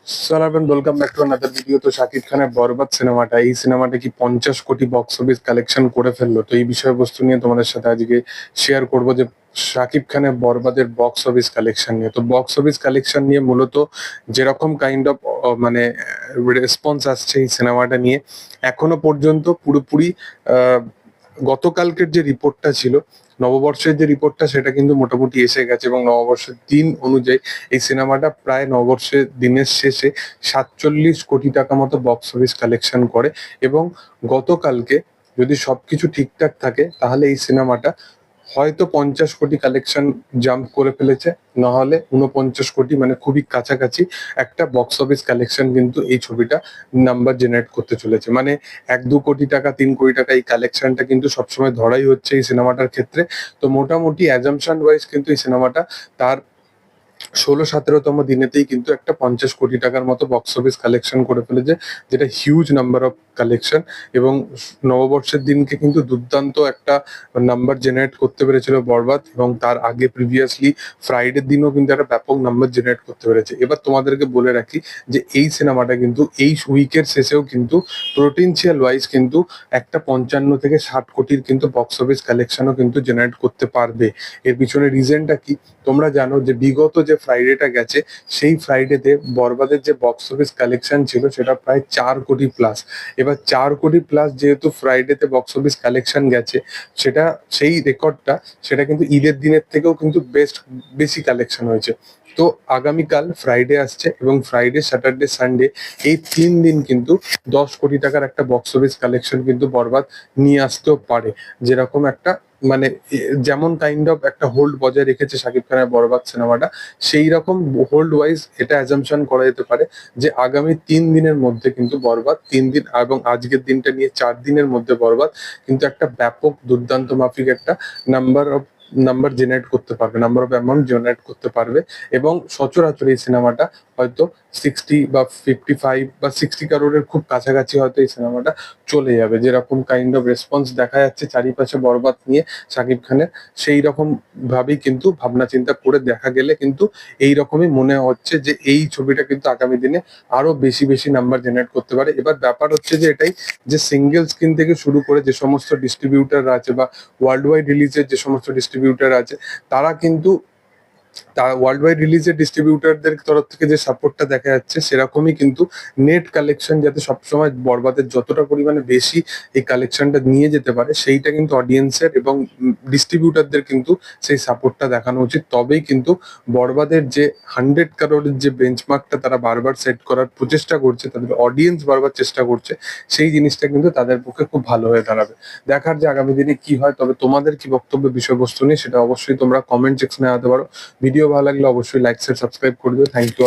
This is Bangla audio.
Welcome back to another video. তো শাকিব খানের বরবাদ সিনেমাটা, এই সিনেমাটা কি 50 কোটি বক্স অফিস কালেকশন করে ফেললো? তো এই বিষয়বস্তু নিয়ে তোমাদের সাথে আজকে শেয়ার করব যে শাকিব খানের বরবাদের বক্স অফিস কালেকশন নিয়ে। তো বক্স অফিস কালেকশন নিয়ে মূলত যেরকম কাইন্ড অফ মানে রেসপন্স আসছে এই সিনেমাটা নিয়ে, এখনো পর্যন্ত পুরোপুরি আহ, গতকালকের যে রিপোর্টটা ছিল, নববর্ষের যে রিপোর্টটা, সেটা কিন্তু মোটামুটি এসে গেছে এবং নববর্ষের দিন অনুযায়ী এই সিনেমাটা প্রায় নববর্ষের দিনের শেষে 47 কোটি টাকা মতো বক্স অফিস কালেকশন করে। এবং গতকালকে যদি সবকিছু ঠিকঠাক থাকে তাহলে এই সিনেমাটা হয়তো 50 কোটি কালেকশন জাম্প করে ফেলেছে, নাহলে 49 কোটি, মানে খুবই কাছাকাছি একটা বক্স অফিস কালেকশন কিন্তু এই ছবিটা নাম্বার জেনারেট করতে চলেছে। মানে 1-2 কোটি টাকা, 3 কোটি টাকা এই কালেকশনটা কিন্তু সবসময় ধরাই হচ্ছে এই সিনেমাটার ক্ষেত্রে। তো মোটামুটি অ্যাজাম্পশন ওয়াইজ কিন্তু এই সিনেমাটা তার 16-17তম দিনেতেই কিন্তু একটা 50 কোটি টাকার মতো বক্স অফিস কালেকশন করে ফেলেছে, যেটা হিউজ নাম্বার অফ কালেকশন। এবং নববর্ষের দিনকে কিন্তু দুর্দান্ত একটা নাম্বার জেনারেট করতে পেরেছিল বরবাদ, এবং তার আগে প্রিভিয়াসলি ফ্রাইডের দিনও কিন্তু একটা ব্যাপক নাম্বার জেনারেট করতে পেরেছে। এবার তোমাদেরকে বলে রাখি যে এই সিনেমাটা কিন্তু এই উইকের শেষেও কিন্তু পোটেনশিয়াল ওয়াইজ কিন্তু একটা 55 থেকে 60 কোটির কিন্তু বক্স অফিস কালেকশনও কিন্তু জেনারেট করতে পারবে। এর পিছনে রিজনটা কি? তোমরা জানো যে বিগত যে ফ্রাইডেটা গেছে, সেই ফ্রাইডেতে বরবাদের যে বক্স অফিস কালেকশন ছিল সেটা প্রায় 4 কোটি প্লাস। এবার 4 কোটি প্লাস যেহেতু ফ্রাইডেতে বক্স অফিস কালেকশন গেছে, সেটা সেই রেকর্ডটা সেটা কিন্তু ঈদের দিনের থেকেও কিন্তু বেশি কালেকশন হয়েছে। তো আগামীকাল ফ্রাইডে আসছে এবং ফ্রাইডে, স্যাটারডে, সানডে, এই 3 দিন কিন্তু 10 কোটি টাকার একটা বক্স অফিস কালেকশন কিন্তু বরবাদ নিয়ে আসতেও পারে। যেরকম একটা মানে যেমন কাইন্ড অফ একটা হোল্ড বজায় রেখেছে শাকিব খানের বরবাদ সিনেমাটা, সেই রকম হোল্ড ওয়াইজ এটা অ্যাজাম্পশন করা যেতে পারে যে আগামী 3 দিনের মধ্যে কিন্তু বরবাদ, 3 দিন এবং আজকের দিনটা নিয়ে 4 দিনের মধ্যে বরবাদ কিন্তু একটা ব্যাপক দুর্দান্ত মাফিক একটা নাম্বার জেনারেট করতে পারবে, নাম্বার অফ অ্যামাউন্ট জেনারেট করতে পারবে। এবং সচরাচর এই সিনেমাটা হয়তো 60 বা 55 বা 60 কারোরের খুব কাছাকাছি হয়তো এই সিনেমাটা চলে যাবে। যেরকম কাইন্ড অফ রেসপন্স দেখা যাচ্ছে চারিপাশে বরবাদ নিয়ে শাকিব খানের, সেই রকম ভাবেই কিন্তু ভাবনা চিন্তা করে দেখা গেলে কিন্তু এই রকমই মনে হচ্ছে যে এই ছবিটা কিন্তু আগামী দিনে আরো বেশি বেশি নাম্বার জেনারেট করতে পারে। এবার ব্যাপার হচ্ছে যে এটাই, যে সিঙ্গেল স্ক্রিন থেকে শুরু করে যে সমস্ত ডিস্ট্রিবিউটার আছে বা ওয়ার্ল্ড ওয়াইড রিলিজের যে সমস্ত ডিস্ট্রিবিউটার আছে, তারা কিন্তু ওয়ার্ল্ড ওয়াইড রিলিজের ডিস্ট্রিবিউটারদের তরফ থেকে যে সাপোর্টটা দেখা যাচ্ছে, সেরকমই কিন্তু নেট কালেকশন যাতে সবসময় বরবাদের যতটা পরিমাণে বেশি এই কালেকশনটা নিয়ে যেতে পারে, সেইটা কিন্তু অডিয়েন্সের এবং ডিস্ট্রিবিউটারদের কিন্তু সেই সাপোর্টটা দেখানো উচিত। তবেই কিন্তু বরবাদের যে 100 কারোরের যে বেঞ্চমার্কটা তারা বারবার সেট করার প্রচেষ্টা করছে, তাদের অডিয়েন্স বারবার চেষ্টা করছে, সেই জিনিসটা কিন্তু তাদের পক্ষে খুব ভালো হয়ে দাঁড়াবে। দেখার যে আগামী দিনে কি হয়। তবে তোমাদের কি বক্তব্য বিষয়বস্তু নিয়ে, সেটা অবশ্যই তোমরা কমেন্ট সেকশনে জানাতে পারো। ভিডিও ভালো লাগলে অবশ্যই লাইক, শেয়ার, সাবস্ক্রাইব করে দিও। Thank you.